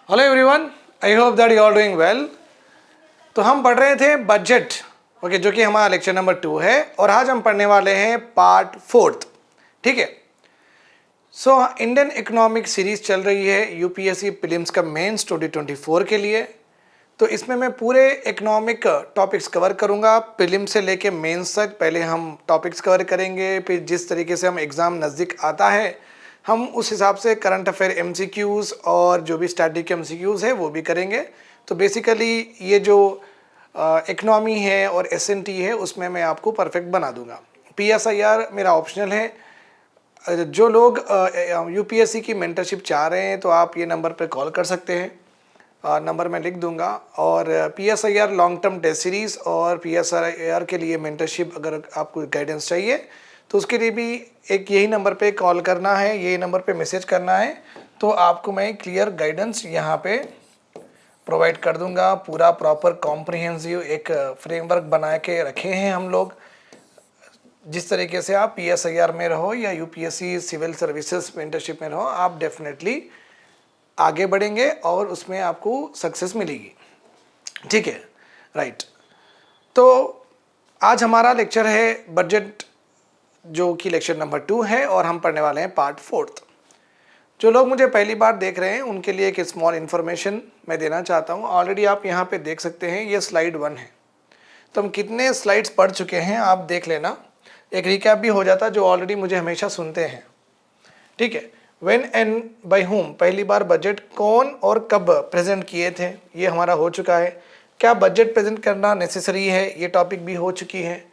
Hello everyone, I hope that you are doing well. तो हम पढ़ रहे थे बजट, ओके, जो कि हमारा लेक्चर नंबर 2 है और आज हम पढ़ने वाले हैं पार्ट 4। ठीक है। सो इंडियन इकोनॉमिक सीरीज चल रही है यूपीएससी प्रीलिम्स का मेंस 2024 के लिए। तो इसमें मैं पूरे इकोनॉमिक टॉपिक्स कवर करूंगा, प्रीलिम से लेके मेंस तक। पहले हम टॉपिक्स कवर करेंगे, फिर जिस तरीके से हम एग्ज़ाम नज़दीक आता है हम उस हिसाब से करंट अफेयर एमसीक्यूज़ और जो भी स्टैटिक एमसीक्यूज़ है वो भी करेंगे। तो बेसिकली ये जो इकनॉमी है और एसएनटी है उसमें मैं आपको परफेक्ट बना दूंगा। पीएसआईआर मेरा ऑप्शनल है। जो लोग यूपीएससी की मेंटरशिप चाह रहे हैं तो आप ये नंबर पर कॉल कर सकते हैं, नंबर मैं लिख दूंगा। और PSIR long term test series और पीएसआईआर के लिए मेंटरशिप अगर आपको गाइडेंस चाहिए तो उसके लिए भी एक यही नंबर पे कॉल करना है, यही नंबर पे मैसेज करना है, तो आपको मैं क्लियर गाइडेंस यहाँ पे प्रोवाइड कर दूंगा। पूरा प्रॉपर कॉम्प्रिहेंसिव एक फ्रेमवर्क बना के रखे हैं हम लोग। जिस तरीके से आप पीएसआईआर में रहो या यूपीएससी सिविल सर्विसेज मेंटरशिप में रहो, आप डेफिनेटली आगे बढ़ेंगे और उसमें आपको सक्सेस मिलेगी। ठीक है, राइट। तो आज हमारा लेक्चर है बजट, जो कि लेक्चर नंबर 2 है और हम पढ़ने वाले हैं पार्ट 4। जो लोग मुझे पहली बार देख रहे हैं उनके लिए एक स्मॉल इन्फॉर्मेशन मैं देना चाहता हूं। ऑलरेडी आप यहां पे देख सकते हैं, ये स्लाइड 1 है। तो हम कितने स्लाइड्स पढ़ चुके हैं आप देख लेना, एक रिकैप भी हो जाता जो ऑलरेडी मुझे हमेशा सुनते हैं। ठीक है। व्हेन एंड बाय होम, पहली बार बजट कौन और कब प्रेजेंट किए थे, ये हमारा हो चुका है। क्या बजट प्रेजेंट करना नेसेसरी है, ये टॉपिक भी हो चुकी है।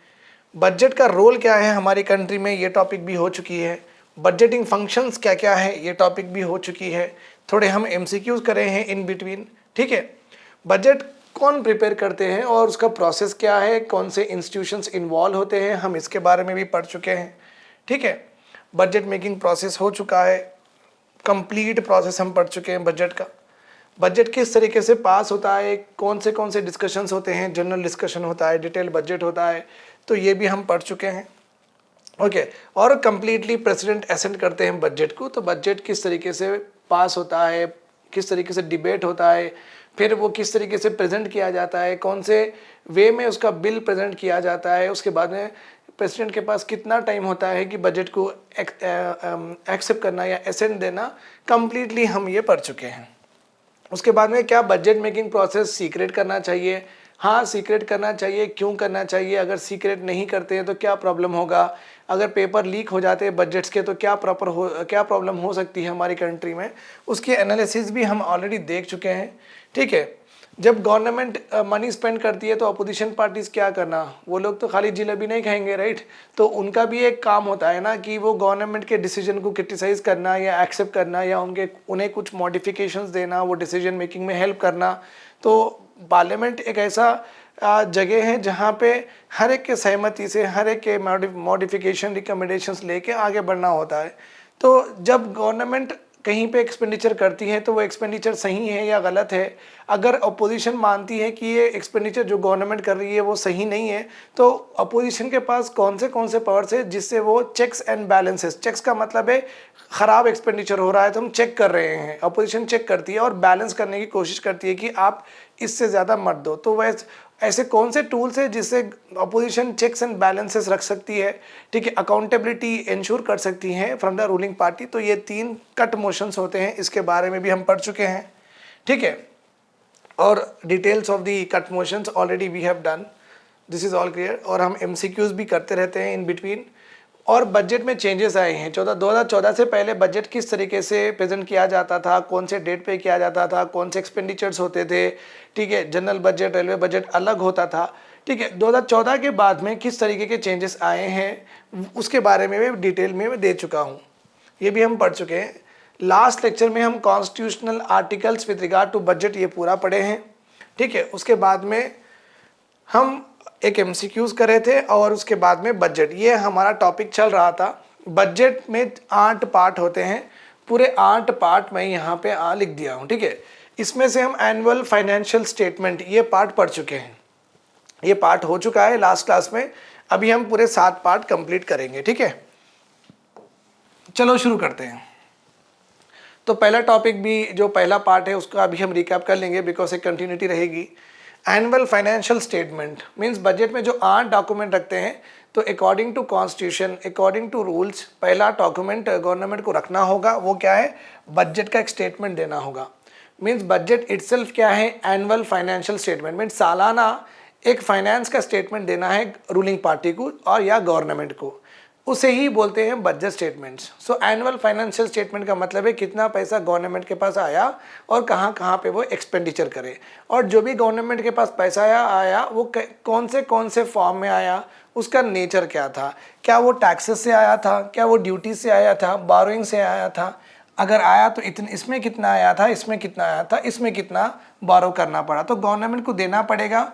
बजट का रोल क्या है हमारी कंट्री में, ये टॉपिक भी हो चुकी है। बजटिंग फंक्शंस क्या क्या है, ये टॉपिक भी हो चुकी है। थोड़े हम एमसीक्यूज करे हैं इन बिटवीन। ठीक है। बजट कौन प्रिपेयर करते हैं और उसका प्रोसेस क्या है, कौन से इंस्टीट्यूशंस इन्वॉल्व होते हैं, हम इसके बारे में भी पढ़ चुके हैं। ठीक है। बजट मेकिंग प्रोसेस हो चुका है, कंप्लीट प्रोसेस हम पढ़ चुके हैं बजट का। बजट किस तरीके से पास होता है, कौन से डिस्कशंस होते हैं, जनरल डिस्कशन होता है, डिटेल बजट होता है, तो ये भी हम पढ़ चुके हैं। ओके। और कंप्लीटली प्रेसिडेंट असेंट करते हैं बजट को, तो बजट किस तरीके से पास होता है, किस तरीके से डिबेट होता है, फिर वो किस तरीके से प्रेजेंट किया जाता है, कौन से वे में उसका बिल प्रेजेंट किया जाता है, उसके बाद में प्रेसिडेंट के पास कितना टाइम होता है कि बजट को एक्सेप्ट करना या असेंट देना, कंप्लीटली हम ये पढ़ चुके हैं। उसके बाद में क्या बजट मेकिंग प्रोसेस सीक्रेट करना चाहिए, हाँ सीक्रेट करना चाहिए, क्यों करना चाहिए, अगर सीक्रेट नहीं करते हैं तो क्या प्रॉब्लम होगा, अगर पेपर लीक हो जाते हैं बजट्स के तो क्या प्रॉब्लम हो सकती है हमारी कंट्री में, उसकी एनालिसिस भी हम ऑलरेडी देख चुके हैं। ठीक है। जब गवर्नमेंट मनी स्पेंड करती है तो अपोजिशन पार्टीज़ क्या करना, वो लोग तो खाली जिलेबी नहीं खाएंगे, राइट। तो उनका भी एक काम होता है ना कि वो गवर्नमेंट के डिसीजन को क्रिटिसाइज़ करना या एक्सेप्ट करना या उन्हें कुछ मॉडिफिकेशंस देना, वो डिसीजन मेकिंग में हेल्प करना। तो पार्लियामेंट एक ऐसा जगह है जहाँ पे हर एक के सहमति से, हर एक के मॉडिफिकेशन रिकमेंडेशंस लेके आगे बढ़ना होता है। तो जब गवर्नमेंट कहीं पे एक्सपेंडिचर करती है तो वो एक्सपेंडिचर सही है या गलत है, अगर अपोजिशन मानती है कि ये एक्सपेंडिचर जो गवर्नमेंट कर रही है वो सही नहीं है, तो अपोजिशन के पास कौन से पावर्स है जिससे वो चेक्स एंड बैलेंसेस, चेक्स का मतलब है ख़राब एक्सपेंडिचर हो रहा है तो हम चेक कर रहे हैं, अपोजिशन चेक करती है और बैलेंस करने की कोशिश करती है कि आप इससे ज़्यादा मत दो। तो वह ऐसे कौन से टूल्स है जिससे अपोजिशन चेक्स एंड बैलेंसेस रख सकती है, ठीक है, अकाउंटेबिलिटी इंश्योर कर सकती है फ्रॉम द रूलिंग पार्टी। तो ये 3 कट मोशंस होते हैं, इसके बारे में भी हम पढ़ चुके हैं। ठीक है। और details of the cut motions already we have done, this is all clear. और हम एमसीक्यूज भी करते रहते हैं इन बिटवीन। और बजट में चेंजेस आए हैं। 2014 से पहले बजट किस तरीके से प्रेजेंट किया जाता था, कौन से डेट पे किया जाता था, कौन से एक्सपेंडिचर्स होते थे, ठीक है, जनरल बजट, रेलवे बजट अलग होता था। ठीक है। 2014 के बाद में किस तरीके के चेंजेस आए हैं उसके बारे में भी डिटेल में मैं दे चुका हूँ, ये भी हम पढ़ चुके हैं। लास्ट लेक्चर में हम constitutional articles with regard to budget ये पूरा पढ़े हैं। ठीक है। उसके बाद में हम एक एमसीक्यूज करे थे और उसके बाद में बजट, ये हमारा टॉपिक चल रहा था। बजट में 8 पार्ट होते हैं, पूरे 8 पार्ट मैं यहाँ पे लिख दिया हूँ। ठीक है। इसमें से हम एनुअल फाइनेंशियल स्टेटमेंट ये पार्ट पढ़ चुके हैं, ये पार्ट हो चुका है लास्ट क्लास में। अभी हम पूरे 7 पार्ट कंप्लीट करेंगे। ठीक है। चलो शुरू करते हैं। तो पहला टॉपिक भी जो पहला पार्ट है उसका अभी हम रिकैप कर लेंगे बिकॉज एक कंटिन्यूटी रहेगी। Annual financial statement means budget में जो 8 डॉक्यूमेंट रखते हैं, तो according to constitution, according to rules, पहला डॉक्यूमेंट गवर्नमेंट को रखना होगा वो क्या है, बजट का एक स्टेटमेंट देना होगा। मीन्स बजट इटसेल्फ क्या है, एनुअल फाइनेंशियल स्टेटमेंट मीन्स सालाना एक फाइनेंस का स्टेटमेंट देना है रूलिंग पार्टी को और या गवर्नमेंट को, उसे ही बोलते हैं बजट स्टेटमेंट्स। सो एनुअल फाइनेंशियल स्टेटमेंट का मतलब है कितना पैसा गवर्नमेंट के पास आया और कहाँ कहाँ पे वो एक्सपेंडिचर करे, और जो भी गवर्नमेंट के पास पैसा आया वो कौन से फॉर्म में आया, उसका नेचर क्या था, क्या वो टैक्सेस से आया था, क्या वो ड्यूटी से आया था, बोरोइंग से आया था, अगर आया तो इसमें कितना आया था, इसमें कितना आया था, इसमें कितना बोरो करना पड़ा। तो गवर्नमेंट को देना पड़ेगा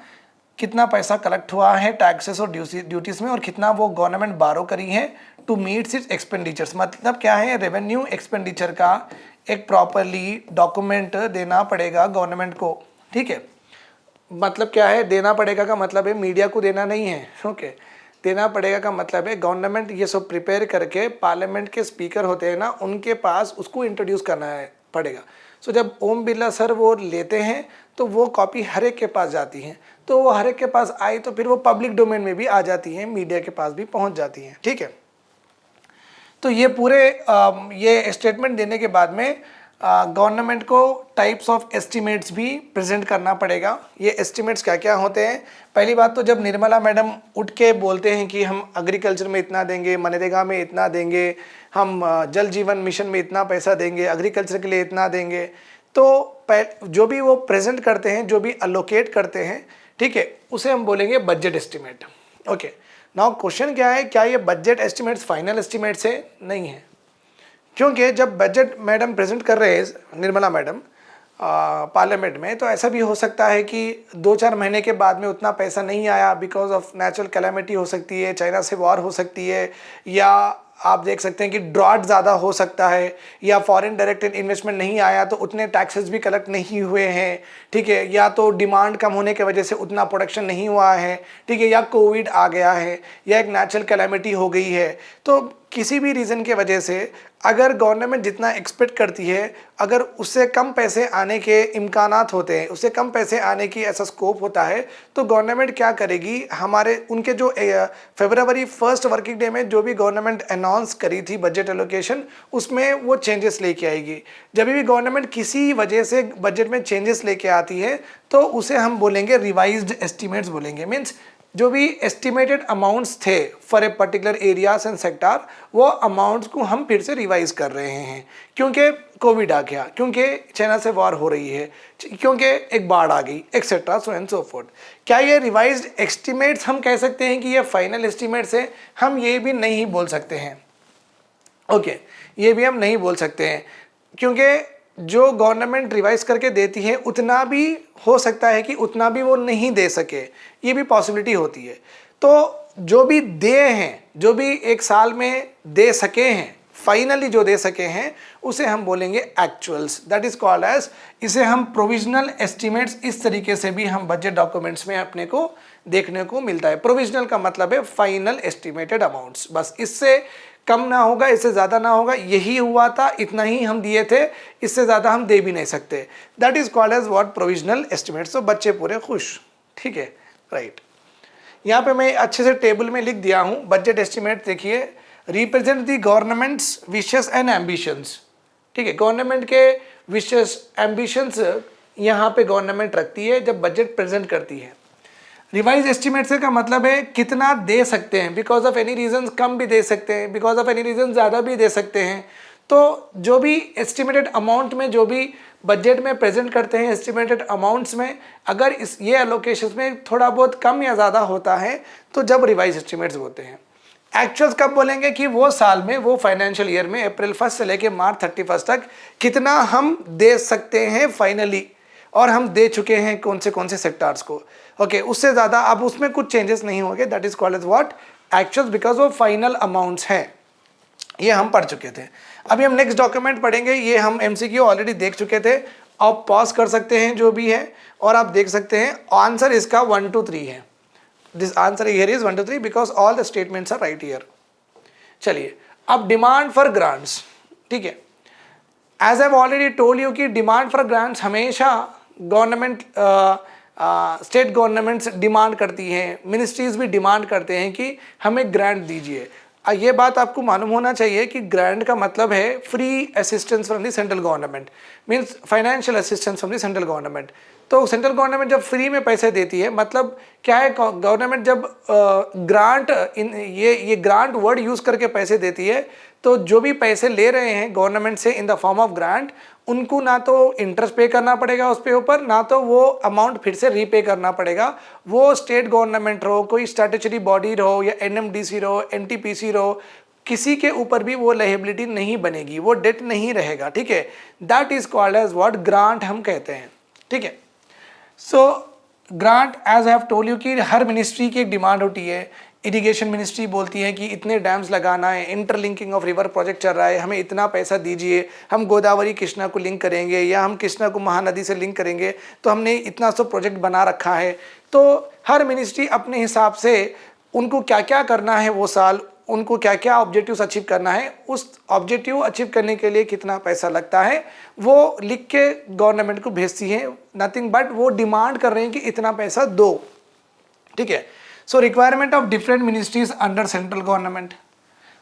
कितना पैसा कलेक्ट हुआ है टैक्सेस और ड्यूटीज़ में और कितना वो गवर्नमेंट बारो करी है टू मीट इट्स एक्सपेंडिचर्स। मतलब क्या है, रेवेन्यू एक्सपेंडिचर का एक प्रॉपरली डॉक्यूमेंट देना पड़ेगा गवर्नमेंट को। ठीक है, मतलब क्या है, देना पड़ेगा का मतलब है मीडिया को देना नहीं है। ओके, देना पड़ेगा का मतलब है गवर्नमेंट ये सब प्रिपेयर करके पार्लियामेंट के स्पीकर होते हैं ना, उनके पास उसको इंट्रोड्यूस करना है पड़ेगा। सो जब ओम बिरला सर वो लेते हैं तो वो कॉपी हर एक के पास जाती हैं, तो वो हर एक के पास आई तो फिर वो पब्लिक डोमेन में भी आ जाती हैं, मीडिया के पास भी पहुंच जाती हैं। ठीक है, तो ये पूरे ये स्टेटमेंट देने के बाद में गवर्नमेंट को टाइप्स ऑफ एस्टिमेट्स भी प्रेजेंट करना पड़ेगा। ये एस्टिमेट्स क्या क्या होते हैं, पहली बात तो जब निर्मला मैडम उठ के बोलते हैं कि हम एग्रीकल्चर में इतना देंगे, मनरेगा में इतना देंगे, हम जल जीवन मिशन में इतना पैसा देंगे, एग्रीकल्चर के लिए इतना देंगे, तो जो भी वो प्रेजेंट करते हैं, जो भी अलोकेट करते हैं, ठीक है, उसे हम बोलेंगे budget estimate. Okay, now question क्या है, क्या ये बजट एस्टिमेट्स फाइनल एस्टिमेट्स है? नहीं है, क्योंकि जब बजट मैडम प्रेजेंट कर रहे हैं निर्मला मैडम पार्लियामेंट में, तो ऐसा भी हो सकता है कि 2-4 महीने के बाद में उतना पैसा नहीं आया बिकॉज ऑफ नेचुरल कैलामिटी हो सकती है, चाइना से वॉर हो सकती है, या आप देख सकते हैं कि ड्रॉट ज़्यादा हो सकता है, या फॉरेन डायरेक्ट इन्वेस्टमेंट नहीं आया तो उतने टैक्सेस भी कलेक्ट नहीं हुए हैं। ठीक है, या तो डिमांड कम होने की वजह से उतना प्रोडक्शन नहीं हुआ है। ठीक है, या कोविड आ गया है, या एक नेचुरल कैलामिटी हो गई है। तो किसी भी रीज़न के वजह से अगर गवर्नमेंट जितना एक्सपेक्ट करती है, अगर उससे कम पैसे आने के इम्कानात होते हैं, उससे कम पैसे आने की ऐसा स्कोप होता है, तो गवर्नमेंट क्या करेगी, हमारे उनके जो फरवरी 1 वर्किंग डे में जो भी गवर्नमेंट अनाउंस करी थी बजट एलोकेशन, उसमें वो चेंजेस लेके आएगी। जब भी गवर्नमेंट किसी वजह से बजट में चेंजेस लेके आती है तो उसे हम बोलेंगे रिवाइज्ड एस्टिमेट्स बोलेंगे। मीन्स जो भी एस्टिमेटेड अमाउंट्स थे for a particular areas and sector, वो अमाउंट्स को हम फिर से रिवाइज कर रहे हैं, क्योंकि कोविड आ गया, क्योंकि चाइना से वॉर हो रही है, क्योंकि एक बाढ़ आ गई, etcetera so and so fourth. क्या ये रिवाइज्ड एस्टिमेट्स हम कह सकते हैं कि ये फाइनल एस्टिमेट्स है? हम ये भी नहीं बोल सकते हैं। ओके, ये भी हम नहीं बोल सकते हैं, क्योंकि जो गवर्नमेंट रिवाइज करके देती है उतना भी हो सकता है कि उतना भी वो नहीं दे सके, ये भी पॉसिबिलिटी होती है। तो जो भी दे हैं, जो भी एक साल में दे सके हैं, फाइनली जो दे सके हैं, उसे हम बोलेंगे actuals, that is called as, इसे हम प्रोविजनल एस्टिमेट्स, इस तरीके से भी हम बजट डॉक्यूमेंट्स में अपने को देखने को मिलता है। प्रोविजनल का मतलब है फाइनल एस्टिमेटेड अमाउंट्स, बस इससे कम ना होगा, इससे ज़्यादा ना होगा, यही हुआ था, इतना ही हम दिए थे, इससे ज़्यादा हम दे भी नहीं सकते। That is called as what, provisional estimates. तो बच्चे पूरे खुश, ठीक है, राइट। यहाँ पे मैं अच्छे से टेबल में लिख दिया हूँ बजट एस्टिमेट। देखिए, represent the governments wishes and ambitions. ठीक है, गवर्नमेंट के विशेस एम्बिशंस यहाँ पे गवर्नमेंट रखती है जब बजट प्रेजेंट करती है। रिवाइज एस्टिमेट से का मतलब है कितना दे सकते हैं, बिकॉज ऑफ एनी रीजन कम भी दे सकते हैं, बिकॉज ऑफ एनी रीजन ज़्यादा भी दे सकते हैं। तो जो भी एस्टिमेटेड अमाउंट में, जो भी बजट में प्रेजेंट करते हैं एस्टिमेटेड अमाउंट्स में, अगर इस ये एलोकेशन में थोड़ा बहुत कम या ज़्यादा होता है तो जब रिवाइज एस्टिमेट्स होते हैं। एक्चुअल्स कब बोलेंगे कि वो साल में, वो फाइनेंशियल ईयर में अप्रैल 1 से लेकर मार्च 31 तक कितना हम दे सकते हैं फाइनली, और हम दे चुके हैं कौन से सेक्टर्स को। ओके, उससे ज़्यादा अब उसमें कुछ चेंजेस नहीं होंगे, that is called as what, actuals, because वो फाइनल अमाउंट्स हैं। ये हम पढ़ चुके थे। अभी हम नेक्स्ट डॉक्यूमेंट पढ़ेंगे, ये हम एमसीक्यू ऑलरेडी देख चुके थे। आप पॉज कर सकते हैं जो भी है, और आप देख सकते हैं आंसर इसका 1 to 3 है। This answer here is 1 to 3 because all the statements are right here. चलिए, अब डिमांड फॉर ग्रांट्स। ठीक है, as I already told you कि डिमांड फॉर ग्रांट्स हमेशा गवर्नमेंट स्टेट गवर्नमेंट्स डिमांड करती हैं, मिनिस्ट्रीज भी डिमांड करते हैं कि हमें ग्रांट दीजिए। ये बात आपको मालूम होना चाहिए कि ग्रांट का मतलब है free assistance from the central government, means financial assistance from the central government. तो सेंट्रल गवर्नमेंट जब फ्री में पैसे देती है, मतलब क्या है, गवर्नमेंट जब ग्रांट ये ग्रांट वर्ड यूज़ करके पैसे देती है, तो जो भी पैसे ले रहे हैं गवर्नमेंट से in the form of grant, उनको ना तो इंटरेस्ट पे करना पड़ेगा उस पे ऊपर, ना तो वो अमाउंट फिर से रीपे करना पड़ेगा। वो स्टेट गवर्नमेंट रहो, कोई स्टैट्यूटरी बॉडी रहो, या एनएमडीसी रहो, एनटीपीसी रहो, किसी के ऊपर भी वो लायबिलिटी नहीं बनेगी, वो डेट नहीं रहेगा। ठीक है, that is called as what, grant हम कहते हैं। ठीक है, so grant as I have told you कि हर मिनिस्ट्री की एक डिमांड होती है। इरिगेशन मिनिस्ट्री बोलती है कि इतने डैम्स लगाना है, इंटरलिंकिंग ऑफ रिवर प्रोजेक्ट चल रहा है, हमें इतना पैसा दीजिए, हम गोदावरी कृष्णा को लिंक करेंगे या हम कृष्णा को महानदी से लिंक करेंगे, तो हमने इतना सब प्रोजेक्ट बना रखा है। तो हर मिनिस्ट्री अपने हिसाब से उनको क्या क्या करना है वो साल, उनको क्या क्या ऑब्जेक्टिव्स अचीव करना है, उस ऑब्जेक्टिव अचीव करने के लिए कितना पैसा लगता है, वो लिख के गवर्नमेंट को भेजती है। नथिंग बट वो डिमांड कर रहे हैं कि इतना पैसा दो। ठीक है, so requirement of different ministries under central government.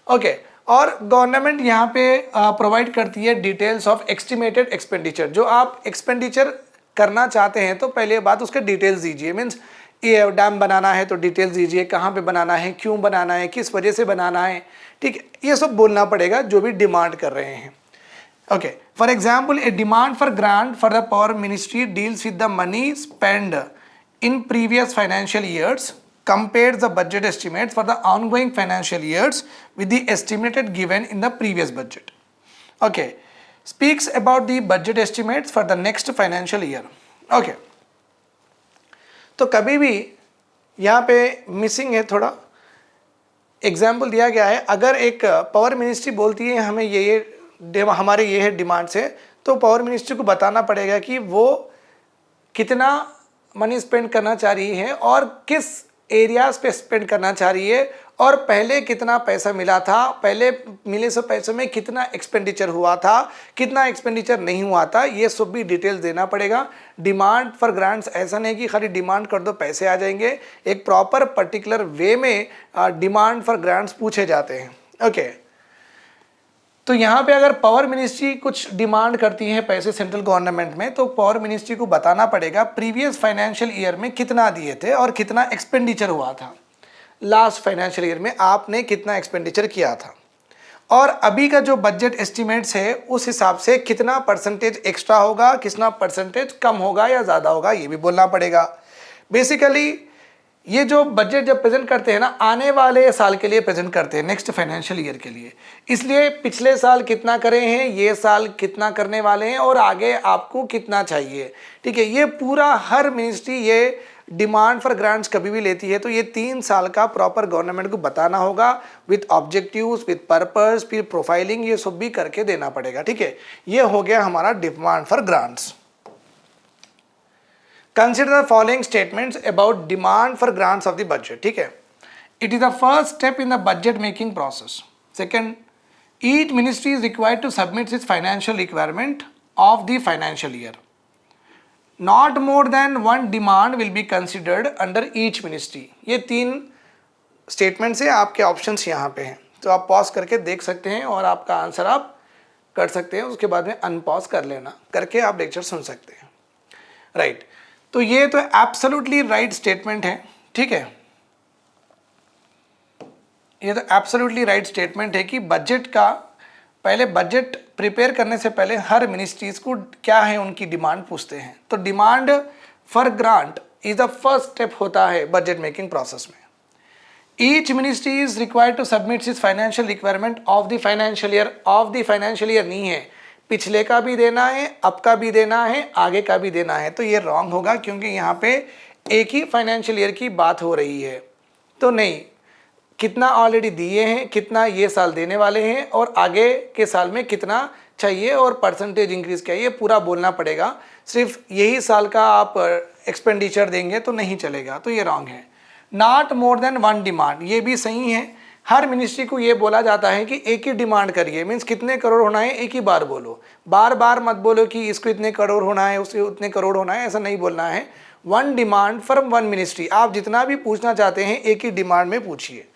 Okay, और गवर्नमेंट यहाँ पे प्रोवाइड करती है डिटेल्स ऑफ एस्टिमेटेड एक्सपेंडिचर। जो आप एक्सपेंडिचर करना चाहते हैं तो पहले बात उसके डिटेल्स दीजिए, मीन्स ये डैम बनाना है तो डिटेल्स दीजिए, कहाँ पे बनाना है, क्यों बनाना है, किस वजह से बनाना है। ठीक है, ये सब बोलना पड़ेगा जो भी डिमांड कर रहे हैं। Okay, for example A demand for grant for the power ministry deals with the money spend in previous financial years, compares the budget estimates for the ongoing financial years with the estimated given in the previous budget. Okay, speaks about the budget estimates for the next financial year. Okay, तो कभी भी यहाँ पे missing है थोड़ा, example दिया गया है। अगर एक पावर मिनिस्ट्री बोलती है हमें ये हमारे ये है डिमांड्स है, तो पावर मिनिस्ट्री को बताना पड़ेगा कि वो कितना मनी स्पेंड करना चाह रही है और किस एरियाज पे स्पेंड करना चाह रही है, और पहले कितना पैसा मिला था, पहले मिले से पैसों में कितना एक्सपेंडिचर हुआ था, कितना एक्सपेंडिचर नहीं हुआ था, ये सब भी डिटेल्स देना पड़ेगा। डिमांड फॉर ग्रांट्स ऐसा नहीं कि खाली डिमांड कर दो पैसे आ जाएंगे, एक प्रॉपर पर्टिकुलर वे में डिमांड फॉर ग्रांट्स पूछे जाते हैं। ओके, तो यहाँ पे अगर पावर मिनिस्ट्री कुछ डिमांड करती है पैसे सेंट्रल गवर्नमेंट में, तो पावर मिनिस्ट्री को बताना पड़ेगा प्रीवियस फाइनेंशियल ईयर में कितना दिए थे और कितना एक्सपेंडिचर हुआ था, लास्ट फाइनेंशियल ईयर में आपने कितना एक्सपेंडिचर किया था, और अभी का जो बजट एस्टिमेट्स है उस हिसाब से कितना परसेंटेज एक्स्ट्रा होगा, कितना परसेंटेज कम होगा या ज़्यादा होगा, ये भी बोलना पड़ेगा। बेसिकली ये जो बजट जब प्रेजेंट करते हैं ना, आने वाले साल के लिए प्रेजेंट करते हैं, नेक्स्ट फाइनेंशियल ईयर के लिए, इसलिए पिछले साल कितना करे हैं, ये साल कितना करने वाले हैं और आगे आपको कितना चाहिए। ठीक है, ये पूरा हर मिनिस्ट्री ये डिमांड फॉर ग्रांट्स कभी भी लेती है तो ये 3 साल का प्रॉपर गवर्नमेंट को बताना होगा, विथ ऑब्जेक्टिव्स, विथ पर्पस, फिर प्रोफाइलिंग, ये सब भी करके देना पड़ेगा। ठीक है, ये हो गया हमारा demand for grants. Consider the following statements about demand for grants of the budget. ठीक है, it is the first step in the budget making process. Second, each ministry is required to submit its financial requirement of the financial year. Not more than one demand will be considered under each ministry. ये 3 statements है, आपके options यहाँ पे हैं, तो आप pause करके देख सकते हैं और आपका आंसर आप कर सकते हैं, उसके बाद में अनपॉज कर लेना, करके आप लेक्चर सुन सकते हैं। राइट, तो ये तो एब्सोल्युटली राइट स्टेटमेंट है। ठीक है, ये तो एब्सोल्युटली राइट स्टेटमेंट है कि बजट का पहले बजट प्रिपेयर करने से पहले हर मिनिस्ट्रीज को क्या है उनकी डिमांड पूछते हैं। तो demand for grant is the first step होता है बजट मेकिंग प्रोसेस में। Each ministry is required to submit its financial requirement of the financial year. Of the financial year नहीं है, पिछले का भी देना है, अब का भी देना है, आगे का भी देना है, तो ये रॉन्ग होगा क्योंकि यहाँ पे एक ही फाइनेंशियल ईयर की बात हो रही है। तो नहीं, कितना ऑलरेडी दिए हैं, कितना ये साल देने वाले हैं और आगे के साल में कितना चाहिए और परसेंटेज इंक्रीज क्या है, ये पूरा बोलना पड़ेगा। सिर्फ यही साल का आप एक्सपेंडिचर देंगे तो नहीं चलेगा, तो ये रॉन्ग है। Not more than one demand, ये भी सही है, हर मिनिस्ट्री को ये बोला जाता है कि एक ही डिमांड करिए, मीन्स कितने करोड़ होना है एक ही बार बोलो, बार बार मत बोलो कि इसको इतने करोड़ होना है उसको उतने करोड़ होना है, ऐसा नहीं बोलना है। One demand from one ministry, आप जितना भी पूछना चाहते हैं एक ही डिमांड में पूछिए।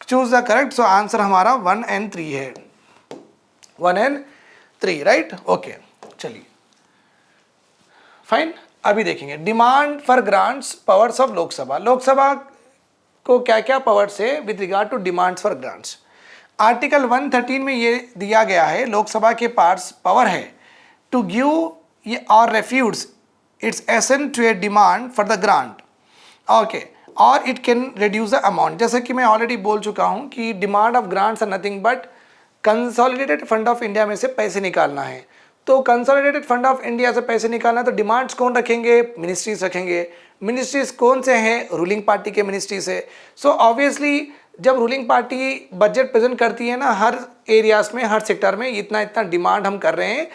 Choose the correct, so answer हमारा 1 and 3 है, 1 and 3, राइट। ओके चलिए फाइन। अभी देखेंगे demand for grants, powers of Lok Sabha. Lok Sabha को क्या क्या पावर्स है with regard to demands for grants. Article 113 में ये दिया गया है लोकसभा के पास पावर है टू गिव और refuse its assent to a demand for the grant, okay, और it can reduce the amount. जैसे कि मैं ऑलरेडी बोल चुका हूँ कि demand of grants are nothing but consolidated fund of India में से पैसे निकालना है। तो कंसोलिडेटेड फंड ऑफ इंडिया से पैसे निकालना, तो डिमांड्स कौन रखेंगे, मिनिस्ट्रीज रखेंगे। मिनिस्ट्रीज कौन से हैं, रूलिंग पार्टी के मिनिस्ट्रीज है। सो ऑब्वियसली जब रूलिंग पार्टी बजट प्रेजेंट करती है ना, हर एरियाज में हर सेक्टर में इतना इतना डिमांड हम कर रहे हैं,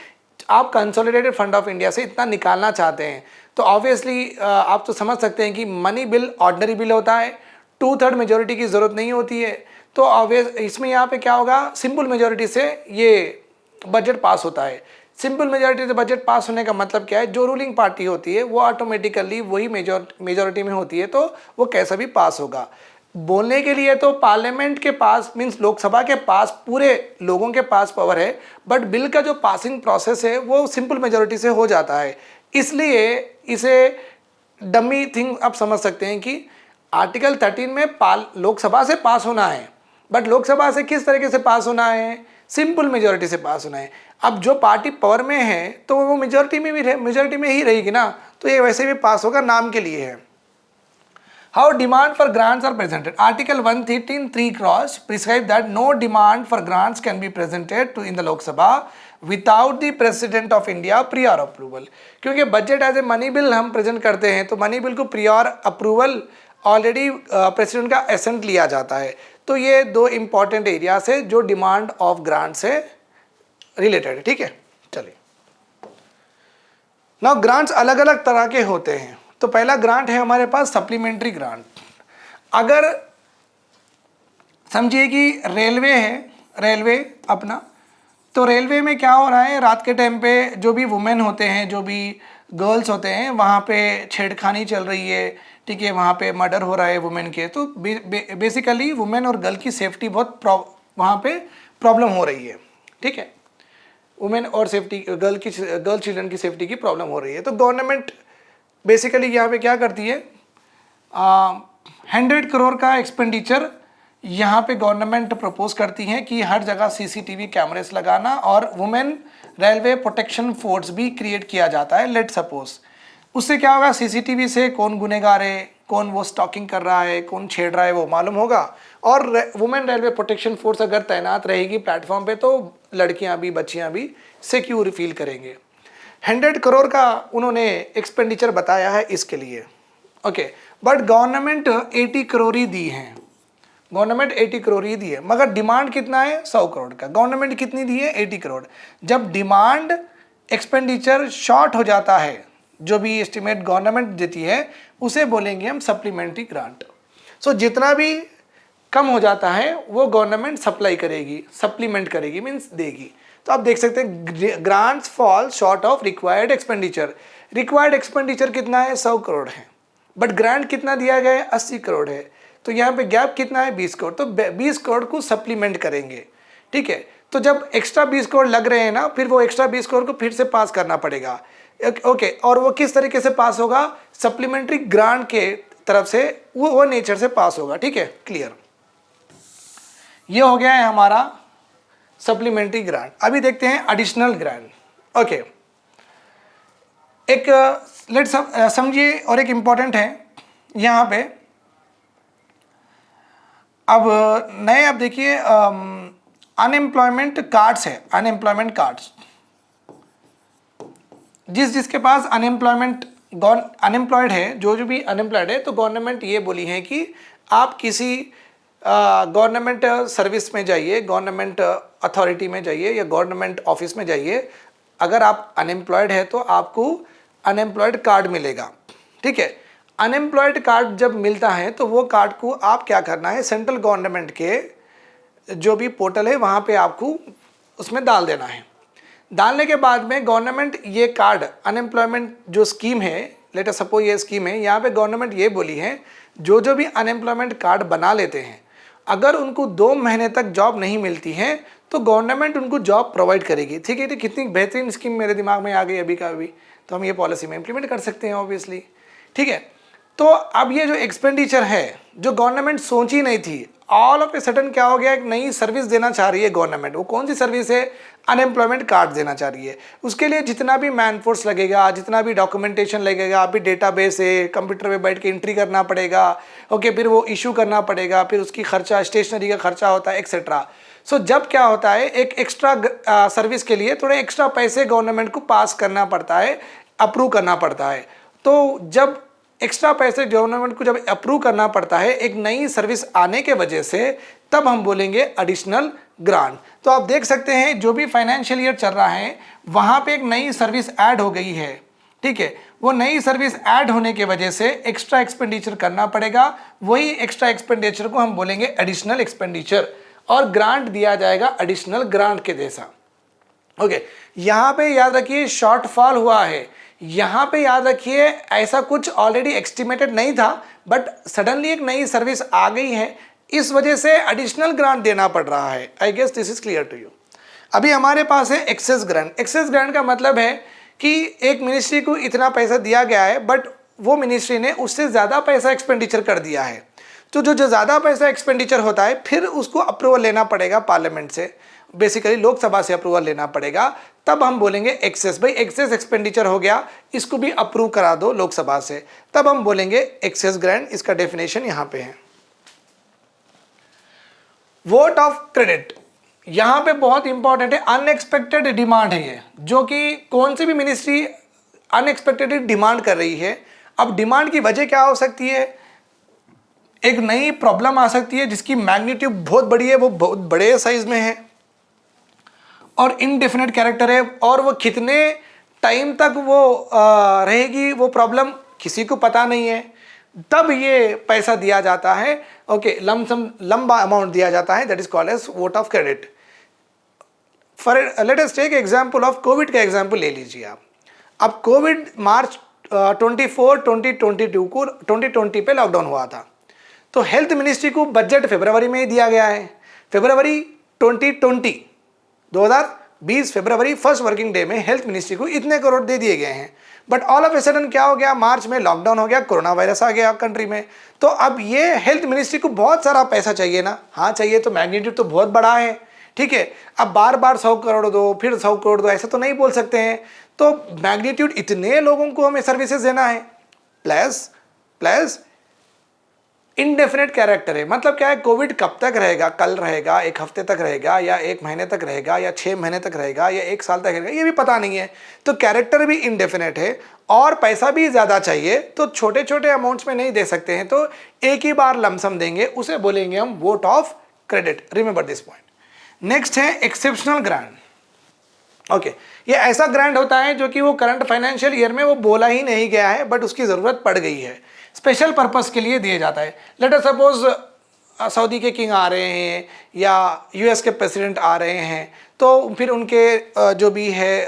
आप कंसोलिडेटेड फंड ऑफ इंडिया से इतना निकालना चाहते हैं, तो ऑब्वियसली आप तो समझ सकते हैं कि मनी बिल ऑर्डिनरी बिल होता है, 2/3 मेजोरिटी की ज़रूरत नहीं होती है। तो ऑब्वियस इसमें यहाँ पे क्या होगा, सिंपल मेजोरिटी से ये बजट पास होता है। सिंपल मेजोरिटी से बजट पास होने का मतलब क्या है, जो रूलिंग पार्टी होती है वो ऑटोमेटिकली वही मेजोरिटी में होती है, तो वो कैसा भी पास होगा। बोलने के लिए तो पार्लियामेंट के पास मीन्स लोकसभा के पास पूरे लोगों के पास पावर है, बट बिल का जो पासिंग प्रोसेस है वो सिंपल मेजोरिटी से हो जाता है। इसलिए इसे डमी थिंग आप समझ सकते हैं कि आर्टिकल 13 में लोकसभा से पास होना है, बट लोकसभा से किस तरीके से पास होना है, सिंपल मेजोरिटी से पास होना है। अब जो पार्टी पावर में है तो वो मेजोरिटी में भी मेजोरिटी में ही रहेगी ना, तो ये वैसे भी पास होगा, नाम के लिए है। How demand for grants are presented. Article 113(3) clause prescribe that no demand for grants can be presented to in the Lok Sabha without the president of India prior approval. क्योंकि budget as a money bill हम present करते हैं, तो money bill को prior approval already president का assent लिया जाता है। तो ये दो इंपॉर्टेंट एरिया से जो डिमांड ऑफ ग्रांट से रिलेटेड है, ठीक है। चलिए नाउ ग्रांट्स अलग अलग तरह के होते हैं। तो पहला ग्रांट है हमारे पास सप्लीमेंट्री ग्रांट। अगर समझिए कि रेलवे है, रेलवे अपना, तो रेलवे में क्या हो रहा है, रात के टाइम पे जो भी वुमेन होते हैं, जो भी गर्ल्स होते हैं, वहाँ पे छेड़खानी चल रही है, ठीक है, वहाँ पे मर्डर हो रहा है वुमेन के, तो बेसिकली वुमेन और गर्ल की सेफ्टी बहुत वहाँ पे प्रॉब्लम हो रही है, ठीक है। वुमेन और सेफ्टी गर्ल चिल्ड्रन की सेफ्टी की प्रॉब्लम हो रही है। तो गवर्नमेंट बेसिकली यहाँ पे क्या करती है, 100 करोड़ का एक्सपेंडिचर यहाँ पे गवर्नमेंट प्रपोज करती है कि हर जगह CCTV कैमरेस लगाना और वुमेन रेलवे प्रोटेक्शन फोर्स भी क्रिएट किया जाता है। लेट सपोज उससे क्या होगा, CCTV से कौन गुनहगार है, कौन वो स्टॉकिंग कर रहा है, कौन छेड़ रहा है वो मालूम होगा। और वुमेन रेलवे प्रोटेक्शन फोर्स अगर तैनात रहेगी प्लेटफॉर्म पे, तो लड़कियां भी बच्चियां भी सिक्योर फील करेंगे। 100 करोड़ का उन्होंने एक्सपेंडिचर बताया है इसके लिए, ओके। बट गवर्नमेंट 80 करोड़ ही दी है, गवर्नमेंट 80 करोड़ ही दी है, मगर डिमांड कितना है 100 करोड़ का। गवर्नमेंट कितनी दी है 80 करोड़। जब डिमांड एक्सपेंडिचर शॉर्ट हो जाता है, जो भी एस्टिमेट गवर्नमेंट देती है उसे बोलेंगे हम सप्लीमेंट्री ग्रांट। सो जितना भी कम हो जाता है वो गवर्नमेंट सप्लाई करेगी, सप्लीमेंट करेगी, मीन्स देगी। तो आप देख सकते हैं grants fall short of required expenditure. Required expenditure कितना है 100 करोड़ है, बट ग्रांट कितना दिया गया है 80 करोड़ है। तो यहाँ पे गैप कितना है 20 करोड़, तो 20 करोड़ को सप्लीमेंट करेंगे, ठीक है। तो जब एक्स्ट्रा 20 करोड़ लग रहे हैं ना, फिर वो एक्स्ट्रा 20 करोड़ को फिर से पास करना पड़ेगा, ओके। और वो किस तरीके से पास होगा, सप्लीमेंट्री ग्रांट के तरफ से, वो नेचर से पास होगा, ठीक है, क्लियर। ये हो गया है हमारा सप्लीमेंट्री ग्रांट। अभी देखते हैं एडिशनल ग्रांट, ओके। एक लेट समझिए, और एक इंपॉर्टेंट है यहाँ पे। अब नए आप देखिए अनएम्प्लॉयमेंट कार्ड्स है, अनएम्प्लॉयमेंट कार्ड्स। जिसके पास अनएम्प्लॉयड है, जो भी अनएम्प्लॉयड है, तो गवर्नमेंट ये बोली है कि आप किसी गवर्नमेंट सर्विस में जाइए, गवर्नमेंट अथॉरिटी में जाइए या गवर्नमेंट ऑफिस में जाइए। अगर आप अनएम्प्लॉयड है तो आपको अनएम्प्लॉयड कार्ड मिलेगा, ठीक है। अनएम्प्लॉयड कार्ड जब मिलता है तो वो कार्ड को आप क्या करना है, सेंट्रल गवर्नमेंट के जो भी पोर्टल है वहाँ पे आपको उसमें डाल देना है। डालने के बाद में गवर्नमेंट ये कार्ड अनएम्प्लॉयमेंट जो स्कीम है, लेट अस सपोज ये स्कीम है, यहाँ पे गवर्नमेंट ये बोली है जो जो भी अनएम्प्लॉयमेंट कार्ड बना लेते हैं अगर उनको 2 महीने तक जॉब नहीं मिलती है तो गवर्नमेंट उनको जॉब प्रोवाइड करेगी। ठीक है, तो कितनी बेहतरीन स्कीम मेरे दिमाग में आ गई अभी का अभी, तो हम ये पॉलिसी में इम्प्लीमेंट कर सकते हैं ऑब्वियसली। ठीक है, तो अब ये जो एक्सपेंडिचर है जो गवर्नमेंट सोची नहीं थी, ऑल ऑफ ए सडन क्या हो गया, एक नई सर्विस देना चाह रही है गवर्नमेंट। वो कौन सी सर्विस है? अनएम्प्लॉयमेंट कार्ड देना चाह रही है। उसके लिए जितना भी मैन फोर्स लगेगा, जितना भी डॉक्यूमेंटेशन लगेगा, अभी डेटाबेस है, कंप्यूटर पे बैठ के एंट्री करना पड़ेगा, ओके, फिर वो इशू करना पड़ेगा, फिर उसकी खर्चा, स्टेशनरी का खर्चा होता है एक्सेट्रा। सो जब क्या होता है, एक एक्स्ट्रा सर्विस के लिए थोड़े एक्स्ट्रा पैसे गवर्नमेंट को पास करना पड़ता है, अप्रूव करना पड़ता है। तो जब एक्स्ट्रा पैसे गवर्नमेंट को जब अप्रूव करना पड़ता है एक नई सर्विस आने के वजह से, तब हम बोलेंगे एडिशनल ग्रांट। तो आप देख सकते हैं जो भी फाइनेंशियल ईयर चल रहा है वहाँ पे एक नई सर्विस ऐड हो गई है। ठीक है, वो नई सर्विस ऐड होने के वजह से एक्स्ट्रा एक्सपेंडिचर करना पड़ेगा, वही एक्स्ट्रा एक्सपेंडिचर को हम बोलेंगे एडिशनल एक्सपेंडिचर, और ग्रांट दिया जाएगा एडिशनल ग्रांट के जैसा। ओके, यहाँ पे याद रखिए शॉर्टफॉल हुआ है, यहाँ पे याद रखिए ऐसा कुछ ऑलरेडी एस्टिमेटेड नहीं था, बट सडनली एक नई सर्विस आ गई है, इस वजह से एडिशनल ग्रांट देना पड़ रहा है। I guess this is clear to you. अभी हमारे पास है एक्सेस ग्रांट। एक्सेस ग्रांट का मतलब है कि एक मिनिस्ट्री को इतना पैसा दिया गया है बट वो मिनिस्ट्री ने उससे ज़्यादा पैसा एक्सपेंडिचर कर दिया है, तो जो ज़्यादा पैसा एक्सपेंडिचर होता है फिर उसको अप्रूवल लेना पड़ेगा पार्लियामेंट से, बेसिकली लोकसभा से अप्रूवल लेना पड़ेगा, तब हम बोलेंगे एक्सेस। भाई एक्सेस एक्सपेंडिचर हो गया, इसको भी अप्रूव करा दो लोकसभा से, तब हम बोलेंगे एक्सेस ग्रांट। इसका डेफिनेशन यहाँ पे है। वोट ऑफ क्रेडिट यहाँ पे बहुत इंपॉर्टेंट है, अनएक्सपेक्टेड डिमांड है ये, जो कि कौन सी भी मिनिस्ट्री अनएक्सपेक्टेड डिमांड कर रही है। अब डिमांड की वजह क्या हो सकती है? एक नई प्रॉब्लम आ सकती है जिसकी मैग्नीट्यूड बहुत बड़ी है, वो बहुत बड़े साइज में है और इनडेफिनेट कैरेक्टर है, और वो कितने टाइम तक वो रहेगी वो प्रॉब्लम किसी को पता नहीं है, तब ये पैसा दिया जाता है। ओके, लमसम लंबा अमाउंट दिया जाता है, that is called as vote of credit. For let us take example of Covid का एग्जांपल ले लीजिए आप। अब कोविड मार्च 24 2022 को 2020 पे लॉकडाउन हुआ था, तो हेल्थ मिनिस्ट्री को बजट फरवरी में ही दिया गया है। फरवरी 2020 फरवरी फर्स्ट वर्किंग डे में हेल्थ मिनिस्ट्री को इतने करोड़ दे दिए गए हैं, but all of a sudden क्या हो गया, मार्च में लॉकडाउन हो गया, कोरोना वायरस आ गया कंट्री में, तो अब ये हेल्थ मिनिस्ट्री को बहुत सारा पैसा चाहिए ना। हाँ चाहिए, तो मैग्नीट्यूड तो बहुत बड़ा है। ठीक है, अब बार बार 100 करोड़ दो, फिर 100 करोड़ दो, ऐसा तो नहीं बोल सकते हैं। तो मैग्नीट्यूड इतने लोगों को हमें सर्विसेज देना है, प्लस प्लस इनडेफिनेट कैरेक्टर है। मतलब क्या है, कोविड कब तक रहेगा, कल रहेगा, एक हफ्ते तक रहेगा, या 1 महीने तक रहेगा, या 6 महीने तक रहेगा, या 1 साल तक रहेगा, ये भी पता नहीं है। तो कैरेक्टर भी इनडेफिनेट है और पैसा भी ज़्यादा चाहिए, तो छोटे छोटे अमाउंट्स में नहीं दे सकते हैं, तो एक ही बार लमसम देंगे, उसे बोलेंगे हम vote of credit. Remember this point. Next है एक्सेप्शनल ग्रांट। ओके, ये ऐसा ग्रांट होता है जो कि वो करंट फाइनेंशियल ईयर में वो बोला ही नहीं गया है, बट उसकी ज़रूरत पड़ गई है, स्पेशल पर्पस के लिए दिया जाता है। लेट अस सपोज सऊदी के किंग आ रहे हैं या यूएस के प्रेसिडेंट आ रहे हैं, तो फिर उनके जो भी है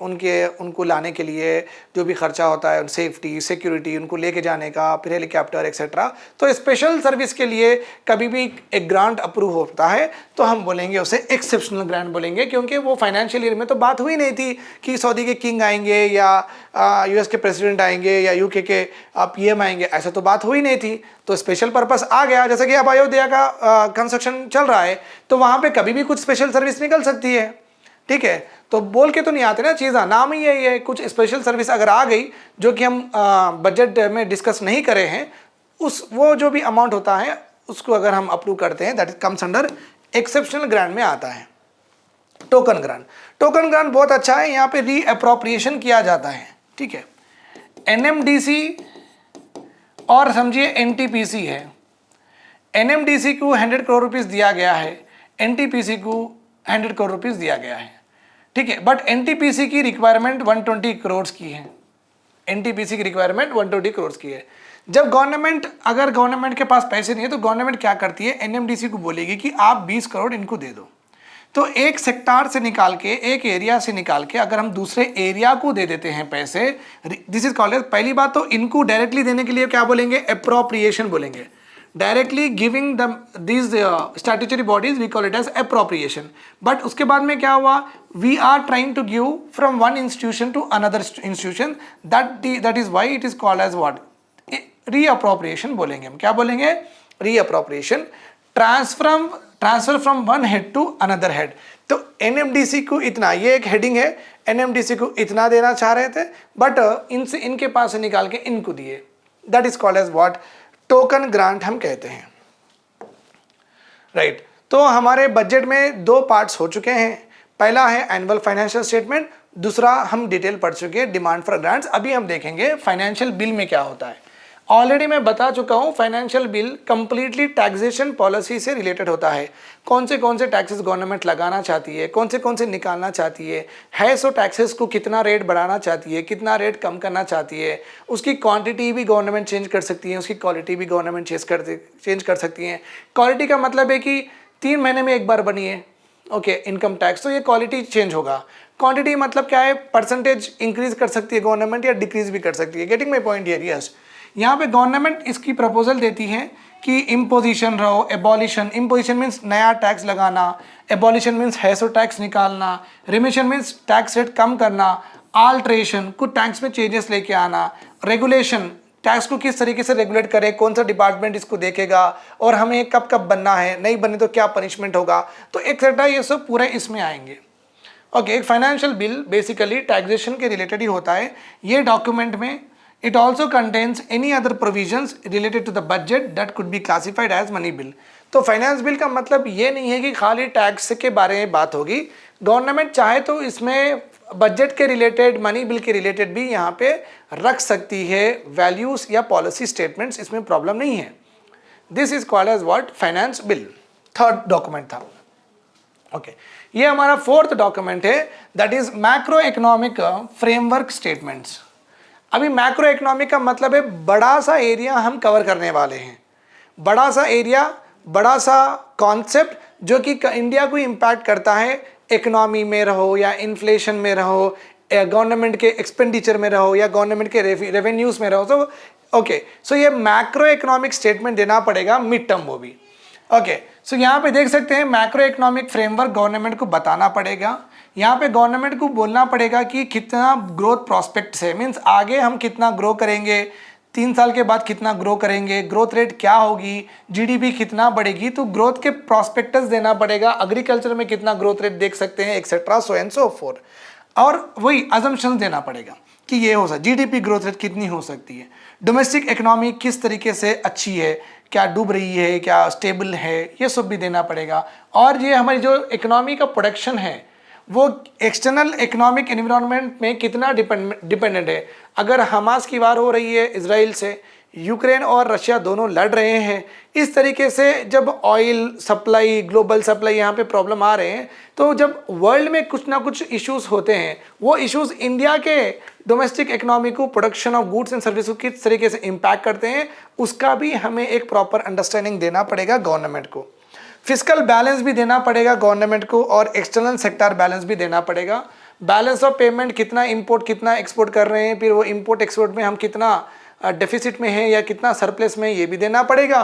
उनको लाने के लिए जो भी खर्चा होता है, सेफ्टी सिक्योरिटी, उनको लेके जाने का, फिर हेलीकॉप्टर एक्सेट्रा, तो स्पेशल सर्विस के लिए कभी भी एक ग्रांट अप्रूव होता है तो हम बोलेंगे उसे एक्सेप्शनल ग्रांट बोलेंगे, क्योंकि वो फाइनेंशियल ईयर में तो बात हुई नहीं थी कि सऊदी के किंग आएंगे या यूएस के प्रेसिडेंट आएंगे या यूके के पीएम आएंगे, ऐसा तो बात हुई नहीं थी। तो स्पेशल पर्पस आ गया, जैसे कि अब अयोध्या का कंस्ट्रक्शन चल रहा है, तो वहाँ पे कभी भी कुछ स्पेशल सर्विस निकल सकती है। ठीक है, तो बोल के तो नहीं आते ना चीज़, नाम ही यही है। कुछ स्पेशल सर्विस अगर आ गई जो कि हम बजट में डिस्कस नहीं करे हैं, वो जो भी अमाउंट होता है उसको अगर हम अप्रूव करते हैं, that is comes under exceptional grant में आता है। टोकन ग्रांट, टोकन ग्रांट बहुत अच्छा है, यहाँ पे रीअप्रोप्रिएशन किया जाता है। ठीक है, एनएमडीसी और समझिए एनटीपीसी है। एनएमडीसी को 100 करोड़ रुपीस दिया गया है, एनटीपीसी को 100 करोड़ रुपीस दिया गया है। ठीक है, बट एनटीपीसी की रिक्वायरमेंट 120 करोड़ की है। एनटीपीसी की रिक्वायरमेंट 120 करोड़ की है, जब गवर्नमेंट, अगर गवर्नमेंट के पास पैसे नहीं है तो गवर्नमेंट क्या करती है, एनएमडीसी को बोलेगी कि आप 20 करोड़ इनको दे दो। तो एक सेक्टर से निकाल के, एक एरिया से निकाल के अगर हम दूसरे एरिया को दे देते हैं पैसे, दिस इज कॉल्ड एज, पहली बात तो इनको डायरेक्टली देने के लिए क्या बोलेंगे, एप्रोप्रिएशन बोलेंगे। Directly giving the this statutory bodies we call it as appropriation. But उसके बाद में क्या हुआ, we are trying to give from one institution to another institution, that is why it is called as what, reappropriation बोलेंगे हम। क्या बोलेंगे, reappropriation. Transfer from one head to another head. तो एनएमडीसी को इतना, ये एक हेडिंग है, एनएमडीसी को इतना देना चाह रहे थे बट इनसे, इनके पास से निकाल के इनको दिए, that is called as what, token grant हम कहते हैं, राइट। तो हमारे बजट में दो पार्ट्स हो चुके हैं, पहला है एनुअल फाइनेंशियल स्टेटमेंट, दूसरा हम डिटेल पढ़ चुके हैं डिमांड फॉर ग्रांट्स। अभी हम देखेंगे फाइनेंशियल बिल में क्या होता है। ऑलरेडी मैं बता चुका हूँ, financial bill completely taxation policy से रिलेटेड होता है। कौन से टैक्सेस गवर्नमेंट लगाना चाहती है, कौन से निकालना चाहती है सो टैक्सेस को कितना रेट बढ़ाना चाहती है, कितना रेट कम करना चाहती है, उसकी क्वांटिटी भी गवर्नमेंट चेंज कर सकती है, उसकी क्वालिटी भी गवर्नमेंट चेंज कर सकती है। क्वालिटी का मतलब है कि 3 महीने में एक बार बनी है, ओके, इनकम टैक्स, तो ये क्वालिटी चेंज होगा। क्वांटिटी मतलब क्या है, परसेंटेज इंक्रीज कर सकती है गवर्नमेंट या डिक्रीज भी कर सकती है। Getting my point here, yes. यहाँ पे गवर्नमेंट इसकी प्रपोजल देती है कि इम्पोजिशन रहो, एबॉलिशन, इम्पोजिशन मीन्स नया टैक्स लगाना, एबॉलिशन मीन्स हैसो टैक्स निकालना, रिमिशन मीन्स टैक्स रेट कम करना, आल्ट्रेशन कुछ टैक्स में चेंजेस लेके आना, रेगुलेशन टैक्स को किस तरीके से रेगुलेट करें, कौन सा डिपार्टमेंट इसको देखेगा और हमें कब कब बनना है, नहीं बने तो क्या पनिशमेंट होगा, तो एक्सेट्रा, ये सब पूरे इसमें आएंगे। ओके, एक फाइनेंशियल बिल बेसिकली टैक्सेशन के रिलेटेड ही होता है। ये डॉक्यूमेंट में it also contains any other provisions related to the budget that could be classified as money bill। तो फाइनेंस बिल का मतलब ये नहीं है कि खाली टैक्स के बारे में बात होगी, गवर्नमेंट चाहे तो इसमें बजट के रिलेटेड, मनी बिल के रिलेटेड भी यहाँ पे रख सकती है वैल्यूज या पॉलिसी स्टेटमेंट्स, इसमें प्रॉब्लम नहीं है। This is called as what, finance bill. Third document था, ओके। ये हमारा फोर्थ डॉक्यूमेंट है, that is macro economic framework statements. अभी मैक्रो इकोनॉमिक का मतलब है बड़ा सा एरिया हम कवर करने वाले हैं, बड़ा सा एरिया, बड़ा सा कॉन्सेप्ट जो कि इंडिया को इम्पैक्ट करता है, इकोनॉमी में रहो या इन्फ्लेशन में रहो, गवर्नमेंट के एक्सपेंडिचर में रहो या गवर्नमेंट के रेवेन्यूज में रहो। तो ओके, सो ये मैक्रो इकोनॉमिक स्टेटमेंट देना पड़ेगा, मिड टर्म वो भी। ओके, सो यहाँ पे देख सकते हैं मैक्रो इकोनॉमिक फ्रेमवर्क गवर्नमेंट को बताना पड़ेगा। यहाँ पे गवर्नमेंट को बोलना पड़ेगा कि कितना ग्रोथ प्रॉस्पेक्ट्स है, मीन्स आगे हम कितना ग्रो करेंगे, 3 साल के बाद कितना ग्रो करेंगे, ग्रोथ रेट क्या होगी, जीडीपी कितना बढ़ेगी, तो ग्रोथ के प्रॉस्पेक्टस देना पड़ेगा, एग्रीकल्चर में कितना ग्रोथ रेट देख सकते हैं, etcetera, so and so fourth. और वही अजम्पशंस देना पड़ेगा कि ये हो सकता, जीडीपी ग्रोथ रेट कितनी हो सकती है, डोमेस्टिक इकोनॉमी किस तरीके से अच्छी है, क्या डूब रही है, क्या स्टेबल है, ये सब भी देना पड़ेगा। और ये हमारी जो इकोनॉमी का प्रोडक्शन है वो एक्सटर्नल इकोनॉमिक एनवायरनमेंट में कितना डिपेंडेंट है। अगर हमास की वार हो रही है इजराइल से, यूक्रेन और रशिया दोनों लड़ रहे हैं, इस तरीके से जब ऑयल सप्लाई, ग्लोबल सप्लाई यहाँ पे प्रॉब्लम आ रहे हैं, तो जब वर्ल्ड में कुछ ना कुछ इश्यूज होते हैं, वो इश्यूज इंडिया के डोमेस्टिक इकोनॉमी को, production of goods and service को किस तरीके से इम्पैक्ट करते हैं, उसका भी हमें एक प्रॉपर अंडरस्टैंडिंग देना पड़ेगा गवर्नमेंट को। फिस्कल बैलेंस भी देना पड़ेगा गवर्नमेंट को और एक्सटर्नल सेक्टर बैलेंस भी देना पड़ेगा। बैलेंस ऑफ पेमेंट, कितना इंपोर्ट कितना एक्सपोर्ट कर रहे हैं, फिर वो इंपोर्ट एक्सपोर्ट में हम कितना डेफिसिट में है या कितना सरप्लस में, ये भी देना पड़ेगा।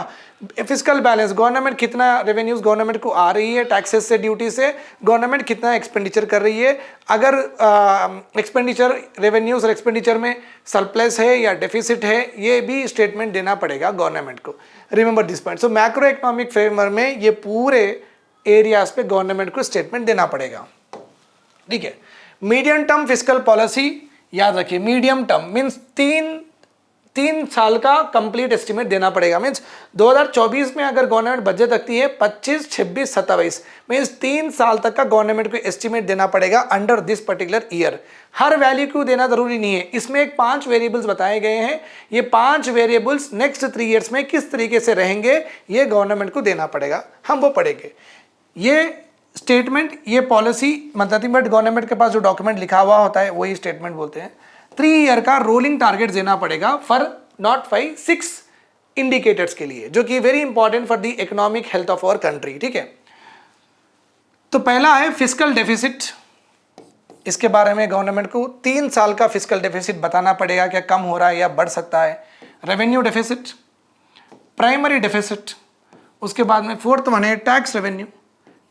फिस्कल बैलेंस, गवर्नमेंट कितना रेवेन्यूज गवर्नमेंट को आ रही है टैक्सेस से, ड्यूटी से, गवर्नमेंट कितना एक्सपेंडिचर कर रही है, अगर एक्सपेंडिचर, रेवेन्यूज और एक्सपेंडिचर में सरप्लस है या डेफिसिट है, ये भी स्टेटमेंट देना पड़ेगा गवर्नमेंट को। Remember this point. So macro economic framework में ये पूरे एरियाज पे गवर्नमेंट को स्टेटमेंट देना पड़ेगा, ठीक है। मीडियम टर्म फिस्कल पॉलिसी याद रखिए, मीडियम टर्म मीन्स 3 साल का कंप्लीट एस्टिमेट देना पड़ेगा। मीन्स 2024 में अगर गवर्नमेंट बजट रखती है 25, 26, 27, मीन्स 3 साल तक का गवर्नमेंट को एस्टिमेट देना पड़ेगा under this particular year. Her value को देना जरूरी नहीं है, इसमें एक 5 वेरिएबल्स बताए गए हैं, ये 5 वेरिएबल्स नेक्स्ट 3 ईयर्स में किस तरीके से रहेंगे ये गवर्नमेंट को देना पड़ेगा, हम वो पढ़ेंगे। ये स्टेटमेंट, ये पॉलिसी मतलब, बट गवर्नमेंट के पास जो डॉक्यूमेंट लिखा हुआ होता है वही स्टेटमेंट बोलते हैं। 3 ईयर का रोलिंग टारगेट देना पड़ेगा फॉर नॉट 5, 6 इंडिकेटर्स के लिए, जो कि very important for the economic health of our country. ठीक है, तो पहला है फिस्कल डेफिसिट। इसके बारे में गवर्नमेंट को 3 साल का फिस्कल डेफिसिट बताना पड़ेगा, क्या कम हो रहा है या बढ़ सकता है। रेवेन्यू डेफिसिट, प्राइमरी डेफिसिट, उसके बाद में फोर्थ वन है टैक्स रेवेन्यू,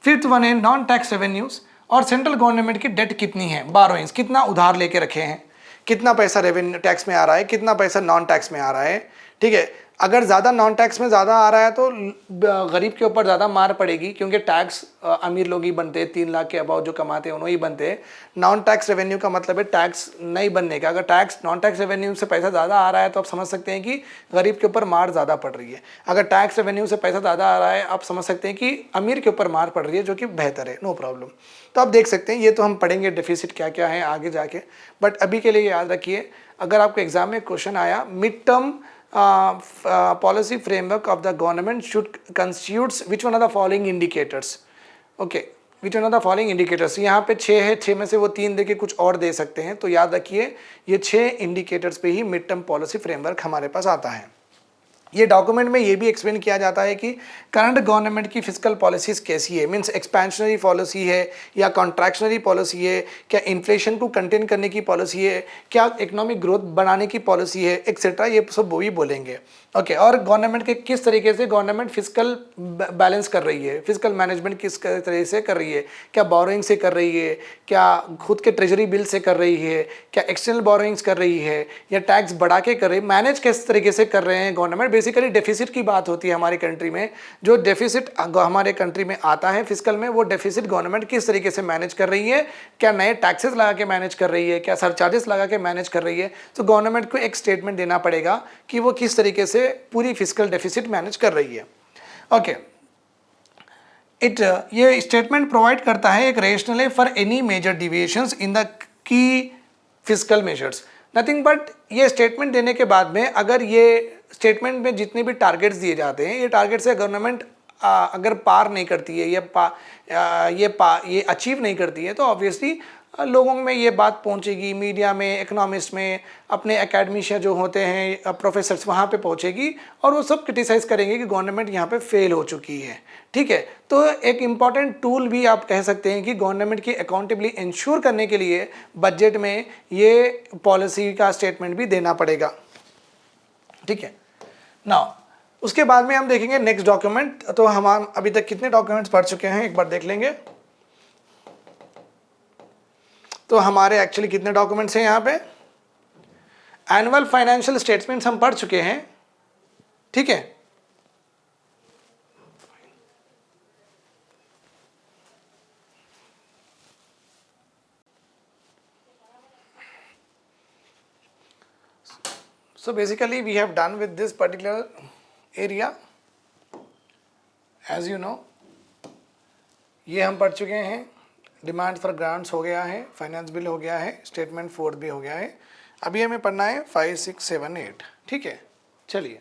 फिफ्थ वन है नॉन टैक्स रेवेन्यूज, और सेंट्रल गवर्नमेंट की डेट कितनी है, बारोइंग्स, कितना उधार लेके रखे हैं, कितना पैसा रेवेन्यू टैक्स में आ रहा है, कितना पैसा नॉन टैक्स में आ रहा है। ठीक है, अगर ज़्यादा नॉन टैक्स में ज़्यादा आ रहा है तो गरीब के ऊपर ज़्यादा मार पड़ेगी, क्योंकि टैक्स अमीर लोग ही बनते हैं, 3 लाख के अबाव जो कमाते हैं उन्होंने ही बनते हैं। नॉन टैक्स रेवेन्यू का मतलब है टैक्स नहीं बनने का। अगर टैक्स नॉन टैक्स रेवेन्यू से पैसा ज़्यादा आ रहा है तो आप समझ सकते हैं कि गरीब के ऊपर मार ज़्यादा पड़ रही है। अगर टैक्स रेवेन्यू से पैसा ज़्यादा आ रहा है, आप समझ सकते हैं कि अमीर के ऊपर मार पड़ रही है, जो कि बेहतर है, नो प्रॉब्लम। तो आप देख सकते हैं, ये तो हम पढ़ेंगे डेफिसिट क्या क्या है आगे जाके, बट अभी के लिए याद रखिए, अगर आपको एग्जाम में क्वेश्चन आया mid term policy framework of the government should constitutes which one of the following indicators, okay, which one of the following indicators, यहाँ पे 6 है, 6 में से वो 3 देके कुछ और दे सकते हैं, तो याद रखिए ये 6 इंडिकेटर्स पे ही मिड टर्म पॉलिसी फ्रेमवर्क हमारे पास आता है। ये डॉक्यूमेंट में ये भी एक्सप्लेन किया जाता है कि करंट गवर्नमेंट की फिजिकल पॉलिसीज कैसी है, मींस एक्सपेंशनरी पॉलिसी है या कॉन्ट्रैक्शनरी पॉलिसी है, क्या इन्फ्लेशन को कंटेन करने की पॉलिसी है, क्या इकोनॉमिक ग्रोथ बढ़ाने की पॉलिसी है, एक्सेट्रा, ये सब वो भी बोलेंगे। ओके, और गवर्नमेंट के किस तरीके से गवर्नमेंट फिजिकल बैलेंस कर रही है, फिजिकल मैनेजमेंट किस तरीके से कर रही है, क्या बोरोइंग से कर रही है, क्या खुद के ट्रेजरी बिल से कर रही है, क्या एक्सटर्नल बोरोइंग्स कर रही है, या टैक्स बढ़ा के कर रही है, मैनेज किस तरीके से कर रहे हैं गवर्नमेंट। बेसिकली डेफिसिट की बात होती है हमारी कंट्री में, जो डेफिसिट हमारे कंट्री में आता है फिजिकल में, वो डेफिसिट गवर्नमेंट किस तरीके से मैनेज कर रही है, क्या नए टैक्सेस लगा के मैनेज कर रही है, क्या सरचार्जेस लगा के मैनेज कर रही है। तो गवर्नमेंट को एक स्टेटमेंट देना पड़ेगा कि वो किस तरीके से पूरी फिजिकल डेफिसिट मैनेज कर रही है। ओके, ये स्टेटमेंट प्रोवाइड करता है एक rational for any major deviations in the key physical measures, nothing but ये स्टेटमेंट देने के बाद में अगर ये स्टेटमेंट में जितने भी टारगेट्स दिए जाते हैं, ये टारगेट से गवर्नमेंट अगर पार नहीं करती है, ये अचीव नहीं करती है, तो ऑब्वियसली लोगों में ये बात पहुंचेगी, मीडिया में, इकोनॉमिस्ट में, अपने एकेडमिशियन जो होते हैं प्रोफेसर्स, वहाँ पे पहुंचेगी, और वो सब क्रिटिसाइज़ करेंगे कि गवर्नमेंट यहाँ पे फेल हो चुकी है। ठीक है, तो एक इम्पॉर्टेंट टूल भी आप कह सकते हैं कि गवर्नमेंट की अकाउंटेबिलिटी इंश्योर करने के लिए बजट में ये पॉलिसी का स्टेटमेंट भी देना पड़ेगा। ठीक है, नाउ उसके बाद में हम देखेंगे नेक्स्ट डॉक्यूमेंट। तो हम अभी तक कितने डॉक्यूमेंट्स पढ़ चुके हैं एक बार देख लेंगे। तो हमारे एक्चुअली कितने डॉक्यूमेंट्स हैं यहाँ पे, एनुअल फाइनेंशियल स्टेटमेंट्स हम पढ़ चुके हैं। ठीक है, so basically we have done with this particular area, as you know, ये हम पढ़ चुके हैं। डिमांड फॉर ग्रांट्स हो गया है, फाइनेंस बिल हो गया है, स्टेटमेंट 4 भी हो गया है। अभी हमें पढ़ना है 5, 6, 7, 8। ठीक है, चलिए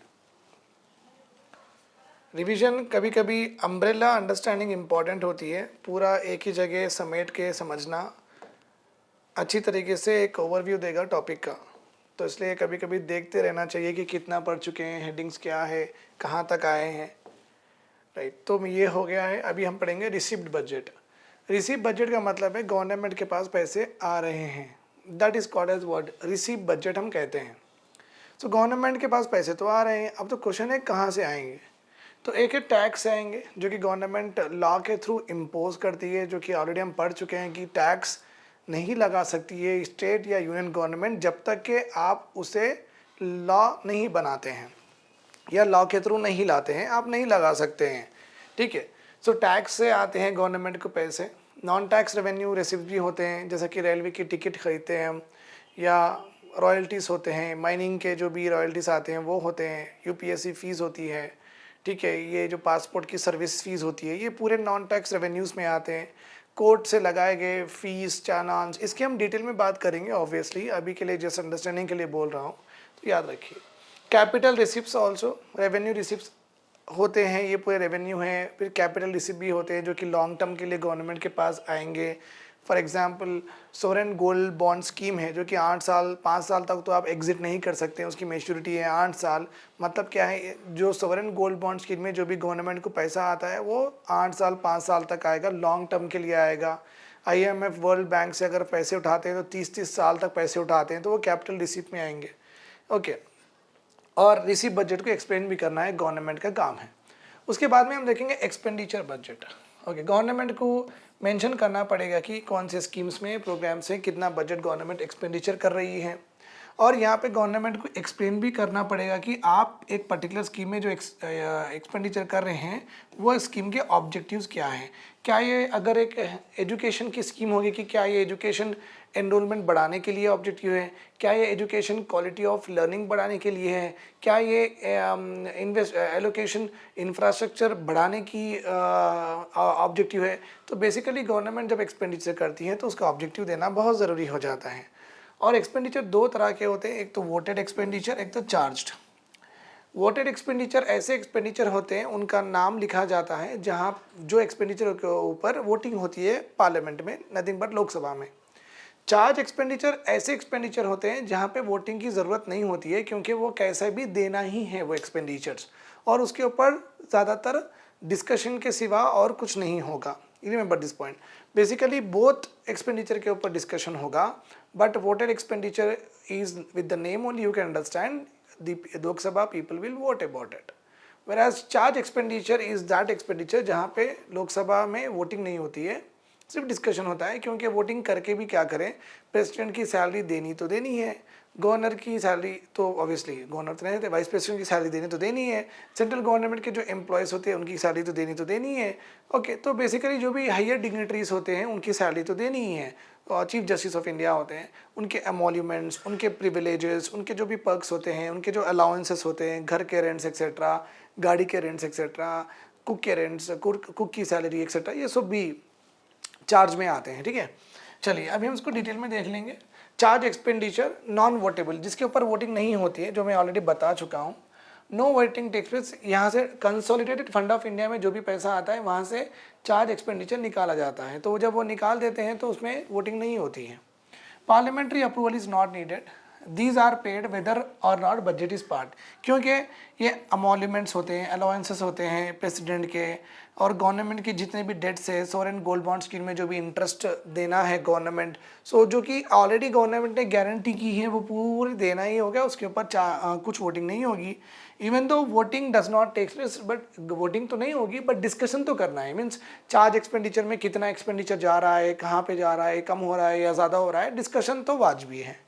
रिवीजन। कभी कभी अम्ब्रेला अंडरस्टैंडिंग इम्पॉर्टेंट होती है, पूरा एक ही जगह समेट के समझना अच्छी तरीके से एक ओवरव्यू देगा टॉपिक का, तो इसलिए कभी कभी देखते रहना चाहिए कि कितना पढ़ चुके हैं, हेडिंग्स क्या है, कहाँ तक आए हैं। राइट, तो ये हो गया है। अभी हम पढ़ेंगे रिसीव्ड बजट। रिसीव बजट का मतलब है गवर्नमेंट के पास पैसे आ रहे हैं, that is called as word receive budget हम कहते हैं। तो गवर्नमेंट के पास पैसे तो आ रहे हैं, अब तो क्वेश्चन है कहाँ से आएंगे। तो एक टैक्स आएंगे जो कि गवर्नमेंट लॉ के थ्रू इम्पोज करती है, जो कि ऑलरेडी हम पढ़ चुके हैं कि टैक्स नहीं लगा सकती है स्टेट या यूनियन गवर्नमेंट जब तक कि आप उसे लॉ नहीं बनाते हैं या लॉ के थ्रू नहीं लाते हैं, आप नहीं लगा सकते हैं। ठीक है, सो टैक्स से आते हैं गवर्नमेंट को पैसे। नॉन टैक्स रेवेन्यू रिसिप्ट भी होते हैं, जैसे कि रेलवे की टिकट खरीदते हैं हम, या रॉयल्टीज़ होते हैं, माइनिंग के जो भी रॉयल्टीज़ आते हैं वो होते हैं, यूपीएससी फ़ीस होती है। ठीक है, ये जो पासपोर्ट की सर्विस फ़ीस होती है, ये पूरे नॉन टैक्स रेवेन्यूज़ में आते हैं। कोर्ट से लगाए गए फ़ीस, चालान्स, इसकी हम डिटेल में बात करेंगे ऑब्वियसली, अभी के लिए जस्ट अंडरस्टैंडिंग के लिए बोल रहा हूँ, तो याद रखिए। Capital receipts also revenue receipts होते हैं, ये पूरे रेवेन्यू हैं। फिर कैपिटल रिसिप्ट भी होते हैं जो कि लॉन्ग टर्म के लिए गवर्नमेंट के पास आएंगे। For example sovereign gold bond scheme है जो कि 8 साल 5 साल तक तो आप एग्जिट नहीं कर सकते हैं, उसकी मैच्योरिटी है 8 साल। मतलब क्या है, जो सोवरेन गोल्ड बॉन्ड स्कीम में जो भी गवर्नमेंट को पैसा आता है वो 8 साल 5 साल तक आएगा, लॉन्ग टर्म के लिए आएगा। IMF वर्ल्ड बैंक से अगर पैसे उठाते हैं तो 30-30 साल तक पैसे उठाते हैं, तो वो कैपिटल रिसीप्ट में आएंगे। ओके, और रिसीव बजट को एक्सप्लेन भी करना है, गवर्नमेंट का काम है। उसके बाद में हम देखेंगे एक्सपेंडिचर बजट। ओके, गवर्नमेंट को मेंशन करना पड़ेगा कि कौन से स्कीम्स में, प्रोग्राम से कितना बजट गवर्नमेंट एक्सपेंडिचर कर रही है, और यहाँ पे गवर्नमेंट को एक्सप्लेन भी करना पड़ेगा कि आप एक पर्टिकुलर स्कीम में जो एक्सपेंडिचर कर रहे हैं वो स्कीम के ऑब्जेक्टिव्स क्या हैं। क्या ये अगर एक एजुकेशन की स्कीम होगी कि क्या ये एजुकेशन एनरोलमेंट बढ़ाने के लिए ऑब्जेक्टिव है, क्या ये एजुकेशन क्वालिटी ऑफ लर्निंग बढ़ाने के लिए है, क्या ये एलोकेशन इंफ्रास्ट्रक्चर बढ़ाने की ऑब्जेक्टिव है। तो बेसिकली गवर्नमेंट जब एक्सपेंडिचर करती है तो उसका ऑब्जेक्टिव देना बहुत ज़रूरी हो जाता है। और एक्सपेंडिचर दो तरह के होते हैं, एक तो वोटेड एक्सपेंडिचर, एक तो चार्ज्ड। वोटेड एक्सपेंडिचर ऐसे एक्सपेंडिचर होते हैं उनका नाम लिखा जाता है जहां जो एक्सपेंडिचर के ऊपर वोटिंग होती है पार्लियामेंट में, नथिंग बट लोकसभा में। चार्ज एक्सपेंडिचर ऐसे एक्सपेंडिचर होते हैं जहां पे वोटिंग की ज़रूरत नहीं होती है, क्योंकि वो कैसे भी देना ही है वो एक्सपेंडिचर्स, और उसके ऊपर ज़्यादातर डिस्कशन के सिवा और कुछ नहीं होगा। Remember this point, basically both expenditure के ऊपर डिस्कशन होगा, but voted expenditure is with the name only you can understand the Lok Sabha people will vote about it. वेराज charge expenditure is that expenditure जहाँ पे लोकसभा में वोटिंग नहीं होती है, सिर्फ डिस्कशन होता है, क्योंकि वोटिंग करके भी क्या करें, प्रेसिडेंट की सैलरी देनी तो देनी है, गवर्नर की सैलरी तो ऑब्वियसली गवर्नर तो नहीं देते, वाइस प्रेसिडेंट की सैलरी देनी तो देनी है, सेंट्रल गवर्नमेंट के जो एम्प्लॉयज़ होते हैं उनकी सैलरी तो देनी है। ओके, तो बेसिकली जो भी हायर डिग्निटरीज होते हैं उनकी सैलरी तो देनी ही है, और चीफ जस्टिस ऑफ इंडिया होते हैं, उनके एमोल्यूमेंट्स, उनके प्रिविलेजेस, उनके जो भी पर्क्स होते हैं, उनके जो अलाउंसेस होते हैं, घर के रेंट्स एक्सेट्रा, गाड़ी के रेंट्स एक्सेट्रा, कुक के रेंट्स, कुक की सैलरी एक्सेट्रा, ये सब भी चार्ज में आते हैं। ठीक है, चलिए अभी हम इसको डिटेल में देख लेंगे। चार्ज एक्सपेंडिचर नॉन वोटेबल, जिसके ऊपर वोटिंग नहीं होती है, जो मैं ऑलरेडी बता चुका हूँ। नो वोटिंग टेक्स प्लेस, यहाँ से कंसोलिडेटेड फंड ऑफ इंडिया में जो भी पैसा आता है वहाँ से चार्ज एक्सपेंडिचर निकाला जाता है, तो जब वो निकाल देते हैं तो उसमें वोटिंग नहीं होती है। Parliamentary approval is not needed, these are paid whether और नॉट बजट इज़ पार्ट, क्योंकि ये अमोल्यूमेंट्स होते हैं, अलाउंसेस होते हैं प्रेसिडेंट के, और गवर्नमेंट की जितने भी डेट्स है, सोवरेन गोल्ड बॉन्ड स्कीम में जो भी इंटरेस्ट देना है गवर्नमेंट, सो जो कि ऑलरेडी गवर्नमेंट ने गारंटी की है वो पूरी देना ही होगा, उसके ऊपर कुछ वोटिंग नहीं होगी। Even though voting does not takes place, but voting तो नहीं होगी, बट डिस्कशन तो करना है। मीन्स चार्ज एक्सपेंडिचर में कितना एक्सपेंडिचर जा रहा है, कहाँ पे जा रहा है, कम हो रहा है या ज़्यादा हो रहा है, डिस्कशन तो वाजिबी है।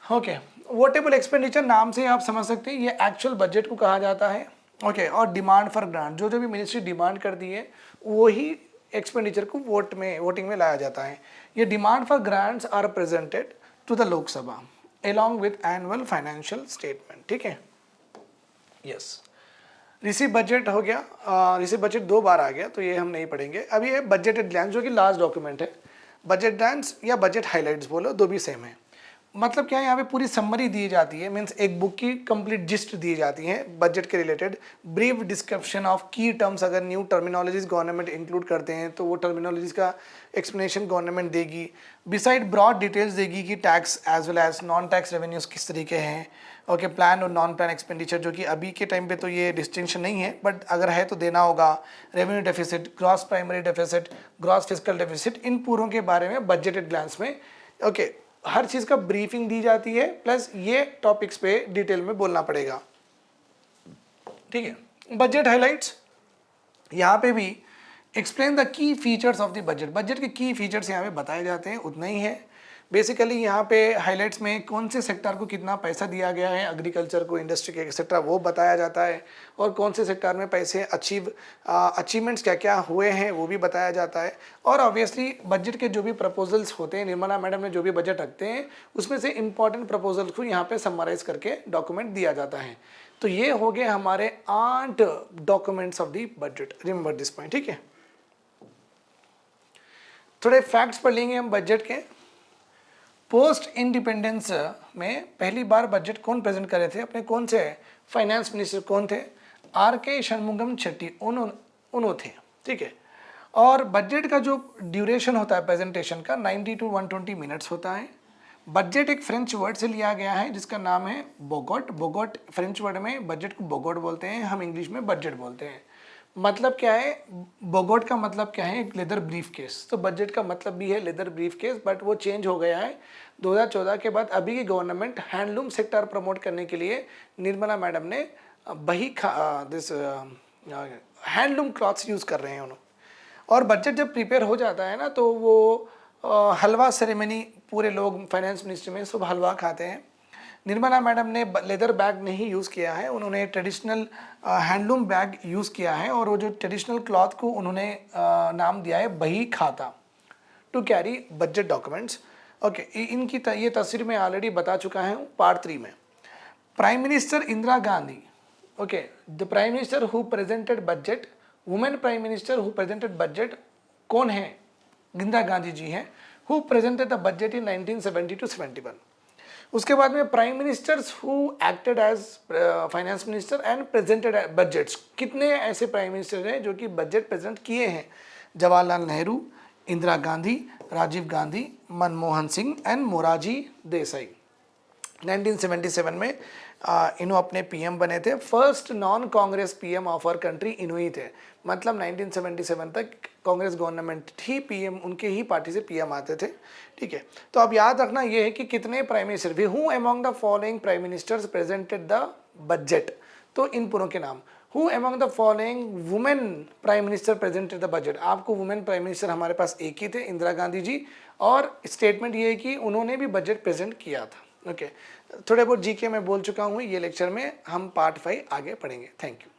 ओके, वोटेबल एक्सपेंडिचर नाम से आप समझ सकते हैं ये एक्चुअल बजट को कहा जाता है। ओके, और डिमांड फॉर ग्रांट, जो भी मिनिस्ट्री डिमांड करती है वही एक्सपेंडिचर को वोटिंग में लाया जाता है। ये demand for grants are presented to the Lok Sabha along with annual financial statement. ठीक है, यस। रिसीव बजट हो गया, रिसीव बजट 2 बार आ गया तो ये हम नहीं पढ़ेंगे। अभी ये बजट एट ग्लैंस जो कि लास्ट डॉक्यूमेंट है, बजट ग्लैंस या बजट हाइलाइट्स बोलो, दो भी सेम है। मतलब क्या है, यहाँ पे पूरी समरी दी जाती है, मीन्स एक बुक की कंप्लीट जिस्ट दी जाती है बजट के related, brief description of key terms, अगर न्यू टर्मिनोलॉजीज गवर्नमेंट इंक्लूड करते हैं तो वो टर्मिनोलॉजीज का एक्सप्लेनेशन गवर्नमेंट देगी, बिसाइड ब्रॉड डिटेल्स देगी कि tax as well as non tax revenues किस तरीके हैं। ओके, प्लान और नॉन प्लान एक्सपेंडिचर, जो कि अभी के टाइम पे तो ये डिस्टिंक्शन नहीं है, बट अगर है तो देना होगा। Revenue deficit, gross primary deficit, gross fiscal deficit, इन पूरों के बारे में बजट एट ग्लांस में ओके हर चीज़ का ब्रीफिंग दी जाती है, प्लस ये टॉपिक्स पे डिटेल में बोलना पड़ेगा। ठीक है, बजट हाइलाइट्स, यहाँ पे भी explain the key features of the budget, budget के की फीचर्स यहाँ पे बताए जाते हैं, उतना ही है। बेसिकली यहाँ पे हाइलाइट्स में कौन से सेक्टर को कितना पैसा दिया गया है, एग्रीकल्चर को, इंडस्ट्री के एक्सेट्रा, वो बताया जाता है, और कौन से सेक्टर में पैसे अचीवमेंट्स क्या क्या हुए हैं वो भी बताया जाता है। और ऑब्वियसली बजट के जो भी प्रपोजल्स होते हैं, निर्मला मैडम ने जो भी बजट रखते हैं उसमें से इंपॉर्टेंट प्रपोजल्स को यहाँ पे समराइज करके डॉक्यूमेंट दिया जाता है। तो ये हो गए हमारे 8 documents of the budget, remember this point. ठीक है, थोड़े फैक्ट्स पढ़ लेंगे हम बजट के। पोस्ट इंडिपेंडेंस में पहली बार बजट कौन प्रेजेंट करे थे, अपने कौन से फाइनेंस मिनिस्टर कौन थे, RK शनमुगम शेट्टी, उन्होंने थे। ठीक है, और बजट का जो ड्यूरेशन होता है प्रेजेंटेशन का 90 to 120 मिनट्स होता है। बजट एक फ्रेंच वर्ड से लिया गया है जिसका नाम है बोगोट। बोगोट फ्रेंच वर्ड में बजट को बोगोट बोलते हैं, हम इंग्लिश में बजट बोलते हैं। मतलब क्या है, बोगोट का मतलब क्या है, एक लेदर ब्रीफ केस। तो बजट का मतलब भी है लेदर ब्रीफ केस, बट वो चेंज हो गया है 2014 के बाद। अभी की गवर्नमेंट हैंडलूम सेक्टर प्रमोट करने के लिए निर्मला मैडम ने बही दिस हैंडलूम क्लॉथ्स यूज़ कर रहे हैं उन्होंने। और बजट जब प्रिपेयर हो जाता है ना तो वो हलवा सेरेमनी, पूरे लोग फाइनेंस मिनिस्ट्री में सब हलवा खाते हैं। निर्मला मैडम ने लेदर बैग नहीं यूज़ किया है, उन्होंने ट्रेडिशनल हैंडलूम बैग यूज़ किया है। और वो जो ट्रेडिशनल क्लॉथ को उन्होंने नाम दिया है Bahi Khata, to carry budget documents. Okay, इनकी ये तस्वीर मैं ऑलरेडी बता चुका हूँ पार्ट 3 में। Prime minister Indira Gandhi, okay, the prime minister who presented budget, women prime minister who presented budget कौन है? इंदिरा गांधी जी हैं, who presented the budget in 1970 to 71। उसके बाद में prime ministers who acted as finance minister and presented budgets. कितने ऐसे prime minister हैं जो कि बजट प्रेजेंट किए हैं? जवाहरलाल नेहरू, इंदिरा गांधी, राजीव गांधी, मनमोहन सिंह एंड मोरारजी देसाई। 1977 में इन्हों अपने पीएम बने थे। First non Congress PM of our country इन्हों ही थे। मतलब 1977 तक कांग्रेस गवर्नमेंट ही पीएम, उनके ही पार्टी से पीएम आते थे। ठीक है, तो अब याद रखना ये है कि कितने प्राइम मिनिस्टर भी, who among the following prime ministers presented the budget, तो इन पूरों के नाम। Who among the following women prime minister presented the budget. आपको वुमेन प्राइम मिनिस्टर हमारे पास एक ही थे, इंदिरा गांधी जी, और स्टेटमेंट ये है कि उन्होंने भी बजट प्रेजेंट किया था। ओके, थोड़े बहुत जीके मैं बोल चुका हूँ, ये लेक्चर में हम पार्ट 5 आगे पढ़ेंगे। Thank you.